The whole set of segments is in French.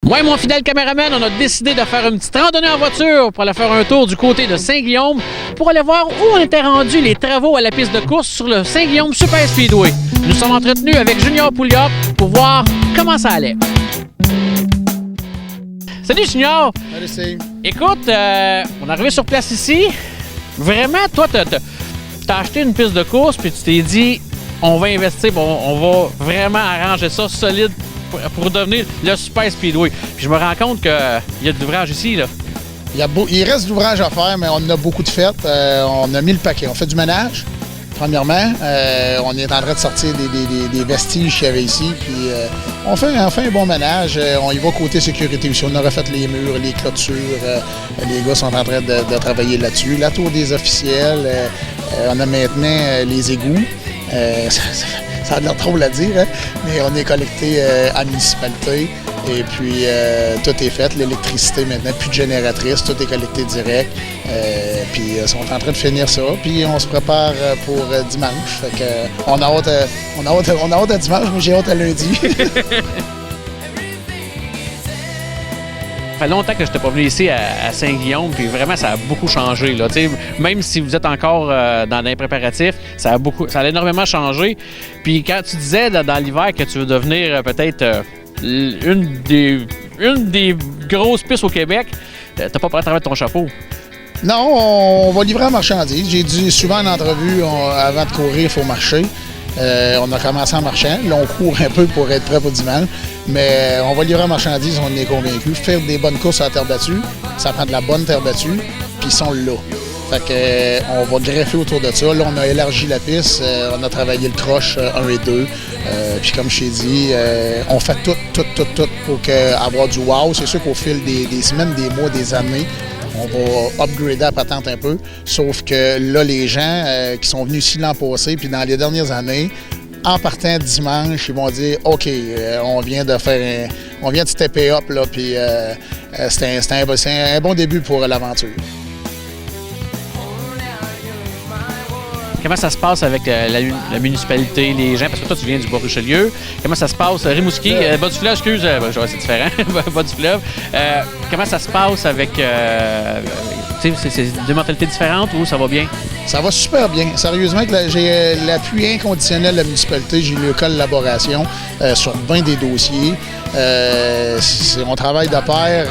Moi et mon fidèle caméraman, on a décidé de faire une petite randonnée en voiture pour aller faire un tour du côté de Saint-Guillaume pour aller voir où on était rendu les travaux à la piste de course sur le Saint-Guillaume Super Speedway. Nous sommes entretenus avec Junior Pouliot pour voir comment ça allait. Salut Junior! Salut Steve! Écoute, on est arrivé sur place ici. Vraiment, toi, t'as acheté une piste de course puis tu t'es dit on va investir, on va vraiment arranger ça solide pour devenir le Super Speedway. Puis je me rends compte qu'il y a de l'ouvrage ici, là. Il reste de l'ouvrage à faire, mais on a beaucoup de fêtes. On a mis le paquet. On fait du ménage, premièrement. On est en train de sortir des vestiges qu'il y avait ici. Puis on fait un bon ménage. On y va côté sécurité aussi. On a refait les murs, les clôtures. Les gars sont en train de travailler là-dessus. La tour des officiels. On a maintenant les égouts. Ça a l'air drôle à dire, hein? Mais on est collecté à la municipalité et puis tout est fait. L'électricité maintenant, plus de génératrice, tout est collecté direct. Puis ils sont en train de finir ça. Puis on se prépare pour dimanche. Fait que on a hâte à dimanche, mais j'ai hâte à lundi. Ça fait longtemps que je n'étais pas venu ici à Saint-Guillaume, puis vraiment, ça a beaucoup changé. Là. Même si vous êtes encore dans les préparatifs, ça a énormément changé. Puis quand tu disais dans l'hiver que tu veux devenir peut-être une des grosses pistes au Québec, t'as pas prêt à travailler ton chapeau. Non, on va livrer en marchandise. J'ai dit souvent en entrevue, avant de courir, il faut marcher. On a commencé en marchant. Là, on court un peu pour être prêt pour dimanche. Mais on va livrer en marchandise, on est convaincus. Faire des bonnes courses à la terre battue, ça prend de la bonne terre battue, puis ils sont là. Fait que, on va greffer autour de ça. Là, on a élargi la piste. On a travaillé le croche 1 et 2. Puis comme je t'ai dit, on fait tout pour avoir du wow. C'est sûr qu'au fil des semaines, des mois, des années, on va upgrader la patente un peu. Sauf que là, les gens qui sont venus ici l'an passé, puis dans les dernières années, en partant dimanche, ils vont dire OK, on vient de stepper up, là, puis c'est un bon début pour l'aventure. Comment ça se passe avec la municipalité, les gens? Parce que toi, tu viens du Bois-Richelieu. Comment ça se passe? Rimouski, bas du fleuve, excuse, c'est différent, bas du fleuve. Comment ça se passe avec... c'est deux mentalités différentes ou ça va bien? Ça va super bien. Sérieusement, j'ai l'appui inconditionnel de la municipalité. J'ai eu le collaboration sur 20 des dossiers. On travaille de pair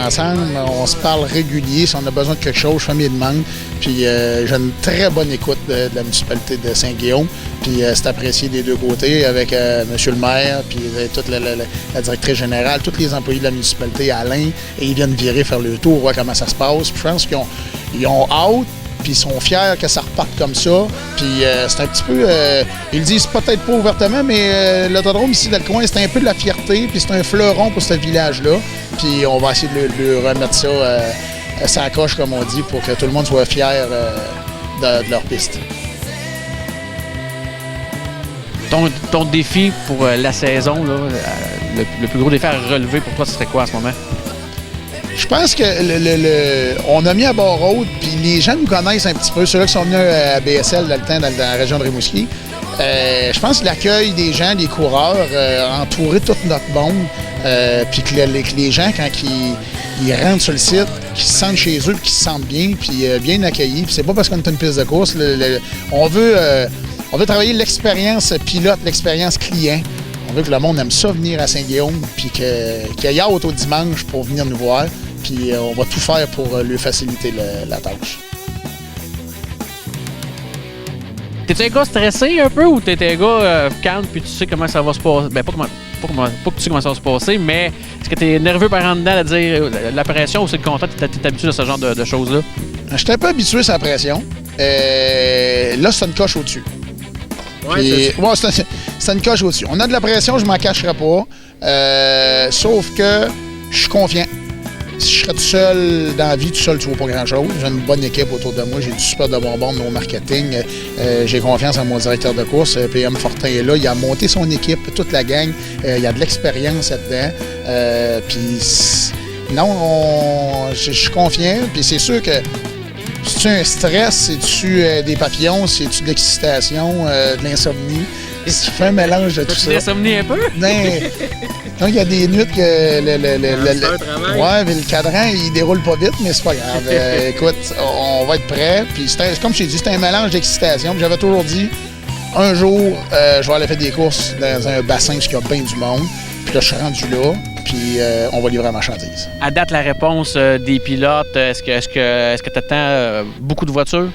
ensemble. On se parle régulier. Si on a besoin de quelque chose, je fais mes demandes. Puis j'ai une très bonne écoute de la municipalité de Saint-Guillaume. Puis c'est apprécié des deux côtés avec M. le maire, puis toute la directrice générale, tous les employés de la municipalité, Alain, et ils viennent virer faire le tour, voir comment ça se passe. Puis je pense qu'ils ont hâte. Puis ils sont fiers que ça reparte comme ça. Puis c'est un petit peu... ils le disent peut-être pas ouvertement, mais l'autodrome ici dans le coin, c'est un peu de la fierté. Puis c'est un fleuron pour ce village-là. Puis on va essayer de remettre ça ça accroche, comme on dit, pour que tout le monde soit fier de leur piste. Ton défi pour la saison, là, le plus gros défi à relever pour toi, ce serait quoi en ce moment? Je pense que on a mis à Bord-Road, puis les gens nous connaissent un petit peu, ceux-là qui sont venus à BSL dans le temps, dans la région de Rimouski. Je pense que l'accueil des gens, des coureurs, entourer toute notre monde, puis que les gens, quand ils rentrent sur le site, qu'ils se sentent chez eux, qu'ils se sentent bien, puis bien accueillis. Puis c'est pas parce qu'on est une piste de course. On veut travailler l'expérience pilote, l'expérience client. On veut que le monde aime ça venir à Saint-Guillaume, puis qu'il y ait hâte au dimanche pour venir nous voir. Puis on va tout faire pour lui faciliter la tâche. T'es un gars stressé un peu ou t'es un gars calme puis tu sais comment ça va se passer? Ben pas que tu sais comment ça va se passer, mais est-ce que t'es nerveux par en dedans à dire la pression ou c'est le contact? T'es habitué à ce genre de choses-là? Je suis un peu habitué à la pression. Là, c'est une coche au-dessus. Ouais, c'est une coche au-dessus. On a de la pression, je m'en cacherai pas. Sauf que je suis confiant. Si je serais tout seul dans la vie, tout seul, tu ne vois pas grand-chose. J'ai une bonne équipe autour de moi. J'ai du super de bonbons au marketing. J'ai confiance en mon directeur de course. PM Fortin est là. Il a monté son équipe, toute la gang. Il y a de l'expérience là-dedans. Puis non, je suis confiant. Puis c'est sûr que c'est-tu un stress, c'est-tu des papillons, c'est-tu de l'excitation, de l'insomnie? Ça fait un mélange de tout ça. Tu l'insomnie un peu? Ben, Donc, il y a des nuits que travail. mais le cadran, il déroule pas vite, mais c'est pas grave. Écoute, on va être prêt. Puis, comme je t'ai dit, c'est un mélange d'excitation. J'avais toujours dit, un jour, je vais aller faire des courses dans un bassin où il y a bien du monde. Puis là, je suis rendu là. Puis on va livrer la marchandise. À date, la réponse des pilotes, est-ce que tu attends beaucoup de voitures?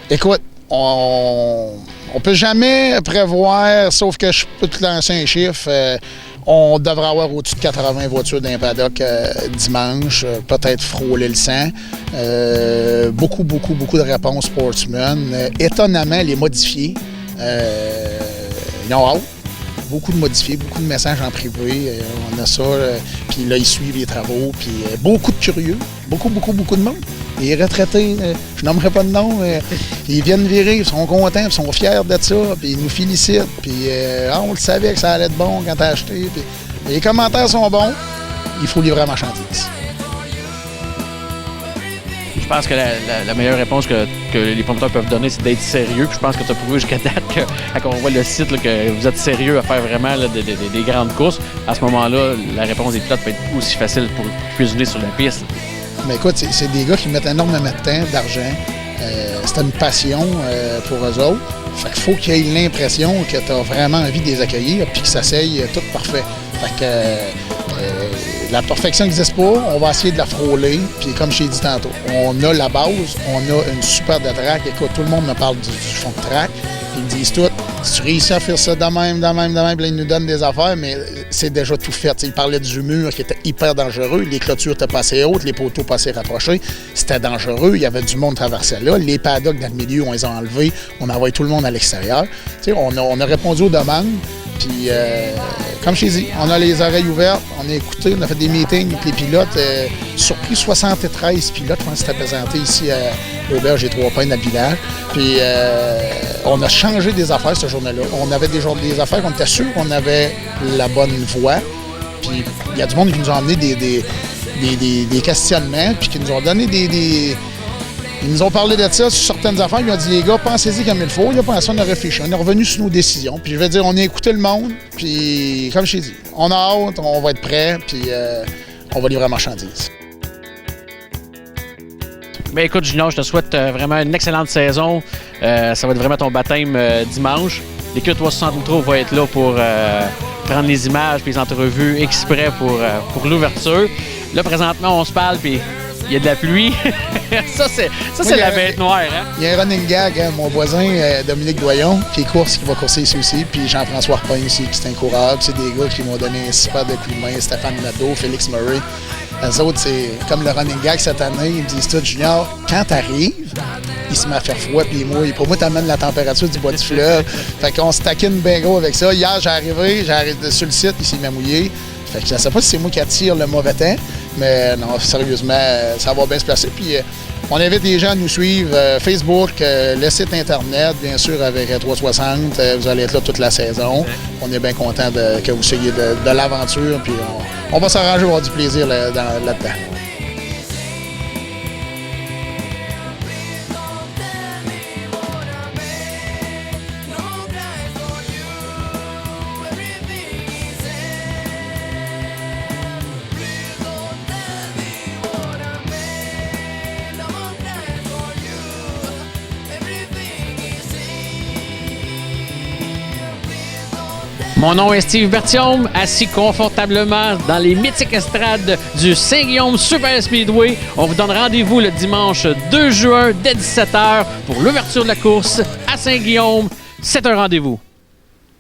Écoute, on peut jamais prévoir, sauf que je peux te lancer un chiffre. On devrait avoir au-dessus de 80 voitures dans les paddock dimanche, peut-être frôler le 100. Beaucoup de réponses sportsmen. Étonnamment, les modifiés, ils ont hâte. Beaucoup de modifiés, beaucoup de messages en privé. On a ça, puis là, ils suivent les travaux. Puis beaucoup de curieux, beaucoup de monde. Les retraités, je nommerai pas de nom, ils viennent virer, ils sont contents, ils sont fiers de ça, puis ils nous félicitent. Puis on le savait que ça allait être bon quand t'as acheté. Puis les commentaires sont bons, il faut livrer la marchandise. Je pense que la meilleure réponse que les promoteurs peuvent donner, c'est d'être sérieux. Puis je pense que tu as prouvé jusqu'à date que, quand on voit le site, là, que vous êtes sérieux à faire vraiment là, des grandes courses. À ce moment-là, la réponse des pilotes peut être aussi facile pour cuisiner sur la piste. Mais écoute, c'est des gars qui mettent énormément de temps, d'argent. C'est une passion pour eux autres. Fait qu'il faut qu'ils aient l'impression que tu as vraiment envie de les accueillir puis que ça s'aille tout parfait. Fait que la perfection n'existe pas, on va essayer de la frôler. Puis comme je t'ai dit tantôt, on a la base, on a une super de track. Écoute, tout le monde me parle du fond de track. Ils me disent tout, si tu réussis à faire ça de même, puis là, ils nous donnent des affaires, mais c'est déjà tout fait. T'sais, ils parlaient du mur qui était hyper dangereux, les clôtures étaient pas assez hautes, les poteaux pas assez rapprochés, c'était dangereux, il y avait du monde traversé là, les paddocks dans le milieu, on les a enlevés, on a envoyé tout le monde à l'extérieur. On a répondu aux demandes, puis comme je t'ai dit, on a les oreilles ouvertes, on a écouté, on a fait des meetings avec les pilotes, surpris 73 pilotes, je pense que c'était présenté ici à l'auberge des Trois-Pins dans le village, puis on a changé des affaires ce journée-là. On avait des affaires qu'on était sûr qu'on avait la bonne voie. Puis il y a du monde qui nous a amené des questionnements, puis qui nous ont donné Ils nous ont parlé de ça sur certaines affaires. Ils ont dit, les gars, pensez-y comme il faut. Il a pensé, on a réfléchi. On est revenu sur nos décisions. Puis je veux dire, on a écouté le monde. Puis comme je t'ai dit, on a hâte, on va être prêt, puis on va livrer la marchandise. Bien, écoute, Junior, je te souhaite vraiment une excellente saison. Ça va être vraiment ton baptême dimanche. L'équipe 360 Ultra va être là pour prendre les images et les entrevues exprès pour l'ouverture. Là, présentement, on se parle, puis il y a de la pluie. ça, c'est la bête noire. Hein? Il y a un running gag, hein, mon voisin Dominique Doyon, qui va courser ici aussi, puis Jean-François Arpin ici, qui est un coureur. C'est des gars qui m'ont donné un super de coup de main, Stéphane Nadeau, Félix Murray. Les autres, c'est comme le running gag cette année, ils me disent tout, Junior, quand t'arrives, il se met à faire froid puis il mouille. Pour moi, t'amènes la température du bois du fleuve. Fait qu'on se taquine bien gros avec ça. Hier, j'ai arrivé sur le site, il s'est mis à mouiller. Fait que je ne sais pas si c'est moi qui attire le mauvais temps, mais non, sérieusement, ça va bien se placer. Puis on invite les gens à nous suivre, Facebook, le site Internet, bien sûr, avec 360. Vous allez être là toute la saison. On est bien content que vous soyez de l'aventure. Puis on va s'arranger, on va avoir du plaisir là-dedans. Mon nom est Steve Bertium, assis confortablement dans les mythiques estrades du Saint-Guillaume Super Speedway. On vous donne rendez-vous le dimanche 2 juin dès 17h pour l'ouverture de la course à Saint-Guillaume. C'est un rendez-vous.